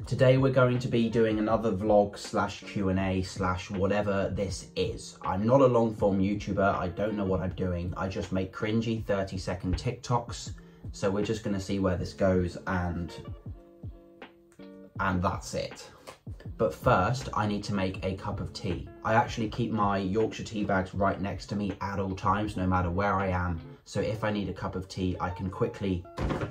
Today we're going to be doing another vlog slash Q&A slash whatever this is. I'm not a long form YouTuber, I don't know what I'm doing. I just make cringy 30-second TikToks. So we're just gonna see where this goes and that's it. But first, I need to make a cup of tea. I actually keep my Yorkshire tea bags right next to me at all times, no matter where I am. So if I need a cup of tea, I can quickly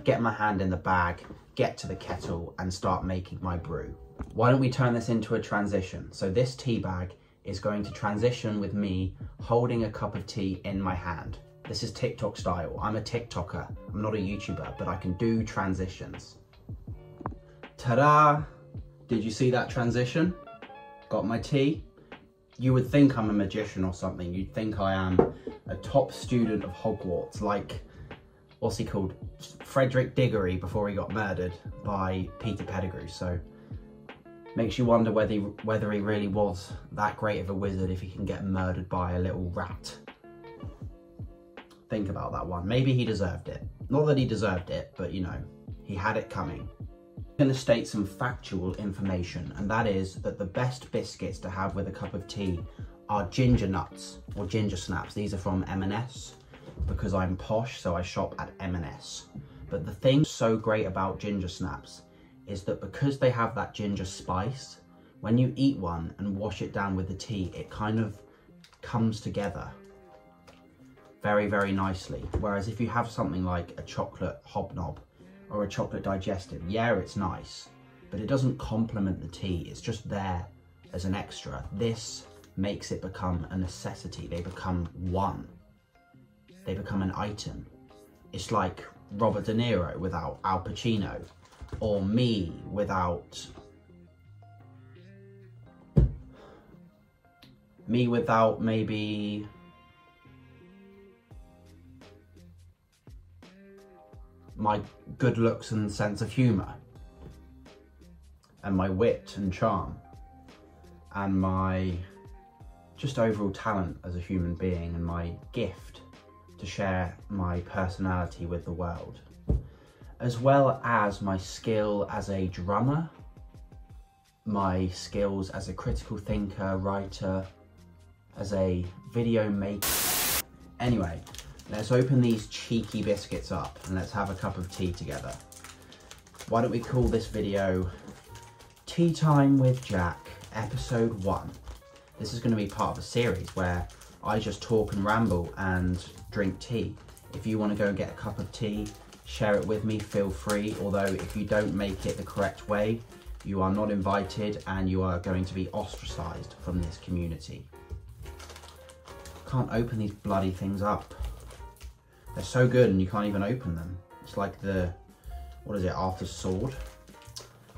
get my hand in the bag, get to the kettle and start making my brew. Why don't we turn this into a transition? So this tea bag is going to transition with me holding a cup of tea in my hand. This is TikTok style. I'm a TikToker. I'm not a YouTuber, but I can do transitions. Ta-da! Did you see that transition? Got my tea? You would think I'm a magician or something. You'd think I am a top student of Hogwarts, like, what's he called? Frederick Diggory before he got murdered by Peter Pettigrew. So makes you wonder whether he really was that great of a wizard if he can get murdered by a little rat. Think about that one. Maybe he deserved it. Not that he deserved it, but you know, he had it coming. I'm going to state some factual information, and that is that the best biscuits to have with a cup of tea are Gingernuts or ginger snaps. These are from M&S because I'm posh, so I shop at M&S. But the thing so great about ginger snaps is that because they have that ginger spice, when you eat one and wash it down with the tea, it kind of comes together very, very nicely. Whereas if you have something like a chocolate hobnob or a chocolate digestive, yeah, it's nice, but it doesn't complement the tea. It's just there as an extra. This makes it become a necessity. They become one. They become an item. It's like Robert De Niro without Al Pacino, or me without maybe my good looks and sense of humour, and my wit and charm, and my just overall talent as a human being, and my gift to share my personality with the world, as well as my skill as a drummer, my skills as a critical thinker, writer, as a video maker. Anyway, let's open these cheeky biscuits up and let's have a cup of tea together. Why don't we call this video Tea Time with Jack, episode 1. This is going to be part of a series where I just talk and ramble and drink tea. If you want to go and get a cup of tea, share it with me, feel free. Although if you don't make it the correct way, you are not invited and you are going to be ostracized from this community. Can't open these bloody things up. They're so good and you can't even open them. It's like the, what is it, Arthur's sword?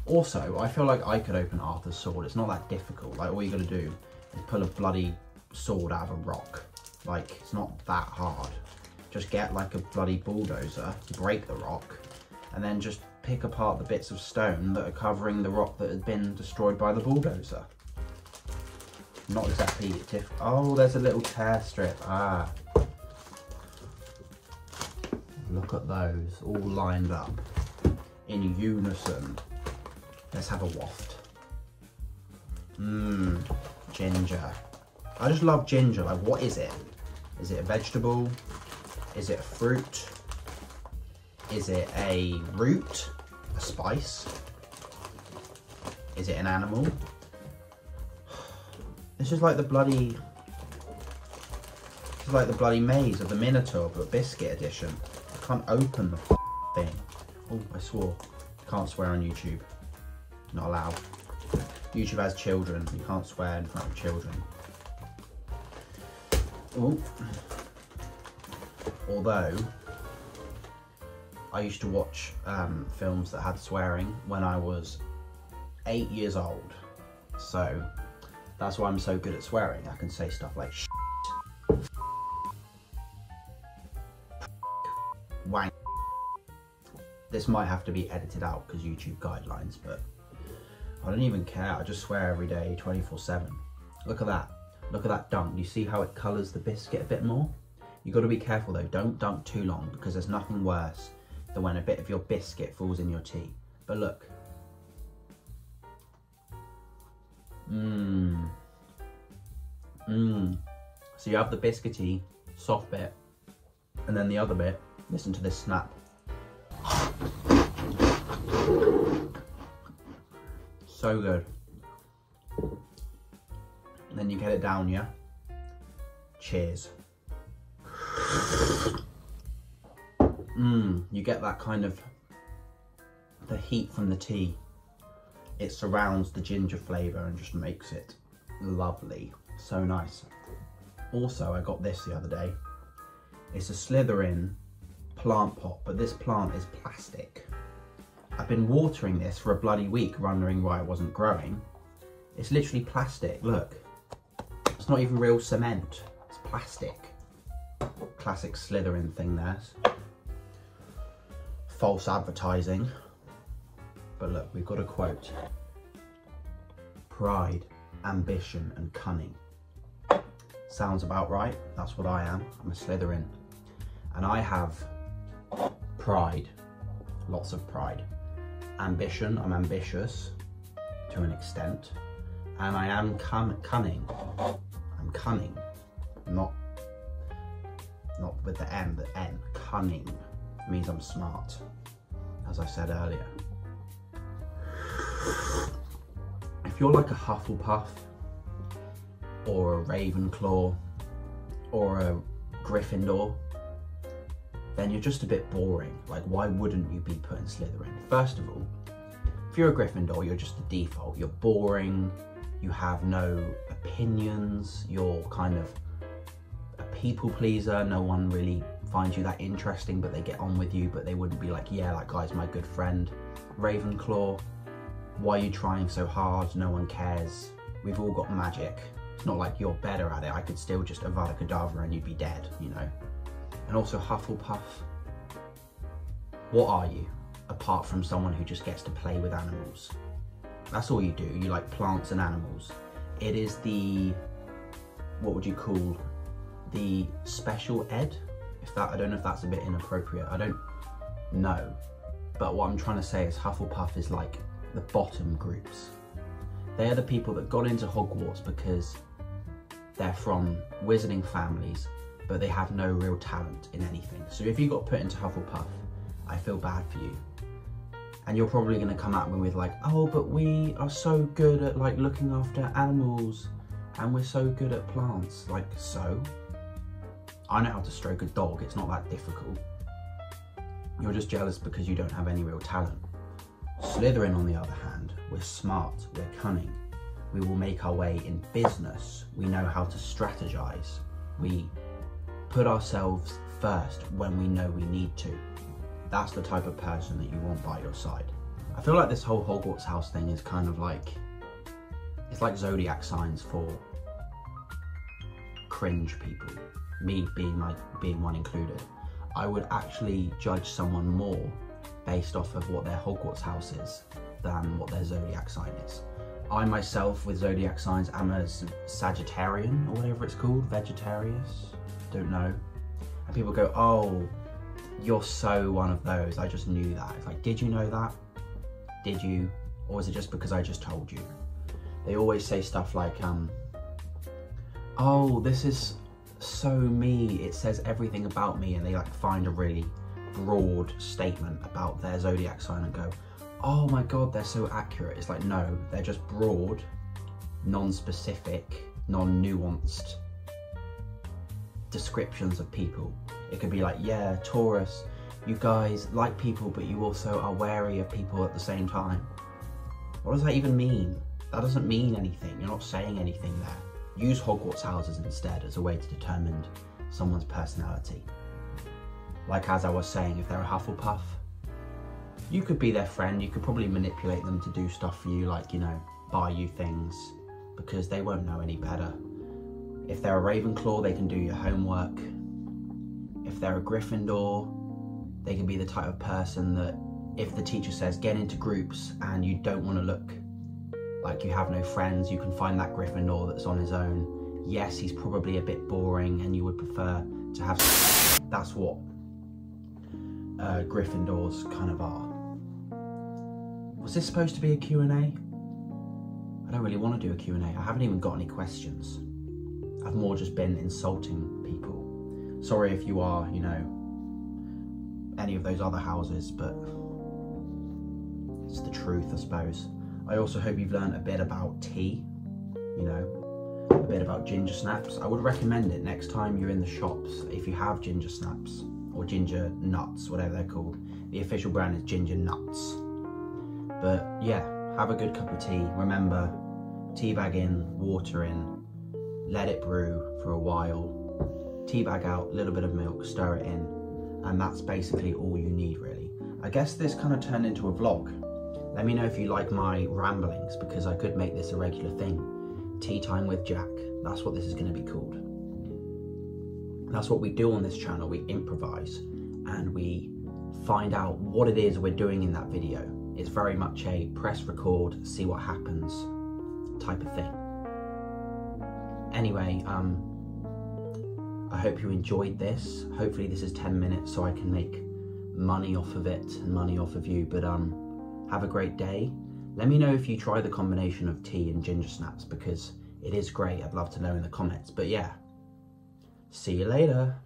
Also, I feel like I could open Arthur's sword. It's not that difficult. Like, all you gotta do is pull a bloody sword out of a rock. Like, it's not that hard. Just get like a bloody bulldozer, break the rock, and then just pick apart the bits of stone that are covering the rock that has been destroyed by the bulldozer. Not exactly difficult. Oh, there's a little tear strip. Ah. Look at those, all lined up in unison. Let's have a waft. Mmm, ginger. I just love ginger. Like, what is it? Is it a vegetable? Is it a fruit? Is it a root? A spice? Is it an animal? This is like the bloody... This is like the bloody maze of the Minotaur, but biscuit edition. I can't open the thing. Oh, I swore. Can't swear on YouTube. Not allowed. YouTube has children. You can't swear in front of children. Oh. Although, I used to watch films that had swearing when I was 8 years old. So, that's why I'm so good at swearing. I can say stuff like shit, wank. This might have to be edited out because YouTube guidelines, but I don't even care. I just swear every day, 24/7. Look at that. Look at that dunk. You see how it colours the biscuit a bit more? You got to be careful though. Don't dunk too long because there's nothing worse than when a bit of your biscuit falls in your tea. But look, So you have the biscuity, soft bit, and then the other bit, listen to this snap. So good. And then you get it down, yeah? Cheers. You get that kind of, the heat from the tea. It surrounds the ginger flavour and just makes it lovely. So nice. Also, I got this the other day. It's a Slytherin plant pot, but this plant is plastic. I've been watering this for a bloody week, wondering why it wasn't growing. It's literally plastic, look. It's not even real cement, it's plastic. Classic Slytherin thing there. False advertising. But look, we've got a quote. Pride, ambition and cunning. Sounds about right. That's what I am. I'm a Slytherin. And I have pride. Lots of pride. Ambition, I'm ambitious to an extent. And I am cunning. I'm cunning. Not with the M, but N. Cunning means I'm smart, as I said earlier. If you're like a Hufflepuff, or a Ravenclaw, or a Gryffindor, then you're just a bit boring. Like, why wouldn't you be put in Slytherin? First of all, if you're a Gryffindor, you're just the default. You're boring, you have no opinions, you're kind of a people pleaser. No one really finds you that interesting, but they get on with you, but they wouldn't be like, yeah, that guy's my good friend. Ravenclaw, why are you trying so hard? No one cares. We've all got magic. It's not like you're better at it. I could still just Avada Kedavra and you'd be dead, you know? And also Hufflepuff, what are you? Apart from someone who just gets to play with animals. That's all you do. You like plants and animals. It is the, what would you call, the special ed? I don't know if that's a bit inappropriate. I don't know. But what I'm trying to say is Hufflepuff is like the bottom groups. They are the people that got into Hogwarts because they're from wizarding families, but they have no real talent in anything. So if you got put into Hufflepuff, I feel bad for you. And you're probably gonna come at me with like, oh, but we are so good at like looking after animals and we're so good at plants. Like, so? I know how to stroke a dog, it's not that difficult. You're just jealous because you don't have any real talent. Slytherin, on the other hand, we're smart, we're cunning. We will make our way in business. We know how to strategize. We put ourselves first when we know we need to. That's the type of person that you want by your side. I feel like this whole Hogwarts house thing is kind of like, it's like zodiac signs for cringe people. Me being one included. I would actually judge someone more based off of what their Hogwarts house is than what their zodiac sign is. I myself, with zodiac signs, am a Sagittarian, or whatever it's called, Vegetarius, don't know. And people go, oh, you're so one of those, I just knew that. It's like, did you know that? Did you? Or was it just because I just told you? They always say stuff like, oh, this is so me, it says everything about me, and they like find a really broad statement about their zodiac sign and go, oh my god, they're so accurate. It's like, no, they're just broad, non-specific, non-nuanced descriptions of people. It could be like, yeah, Taurus, you guys like people, but you also are wary of people at the same time. What does that even mean? That doesn't mean anything. You're not saying anything there. Use Hogwarts houses instead as a way to determine someone's personality. Like as I was saying, if they're a Hufflepuff, you could be their friend, you could probably manipulate them to do stuff for you, like, you know, buy you things, because they won't know any better. If they're a Ravenclaw, they can do your homework. If they're a Gryffindor, they can be the type of person that if the teacher says get into groups and you don't want to look like you have no friends, you can find that Gryffindor that's on his own. Yes, he's probably a bit boring and you would prefer to have... That's what Gryffindors kind of are. Was this supposed to be a Q&A? I don't really want to do a Q&A. I haven't even got any questions. I've more just been insulting people. Sorry if you are, you know, any of those other houses, but it's the truth, I suppose. I also hope you've learned a bit about tea, you know, a bit about ginger snaps. I would recommend it next time you're in the shops, if you have ginger snaps, or ginger nuts, whatever they're called. The official brand is Gingernut. But yeah, have a good cup of tea. Remember, tea bag in, water in, let it brew for a while, tea bag out, a little bit of milk, stir it in, and that's basically all you need, really. I guess this kind of turned into a vlog. Let me know if you like my ramblings, because I could make this a regular thing. Tea time with Jack, that's what this is going to be called. That's what we do on this channel. We improvise and we find out what it is we're doing in that video. It's very much a press record, see what happens type of thing. Anyway, I hope you enjoyed this. Hopefully this is 10 minutes so I can make money off of it and money off of you. But have a great day. Let me know if you try the combination of tea and ginger snaps, because it is great. I'd love to know in the comments. But yeah, see you later.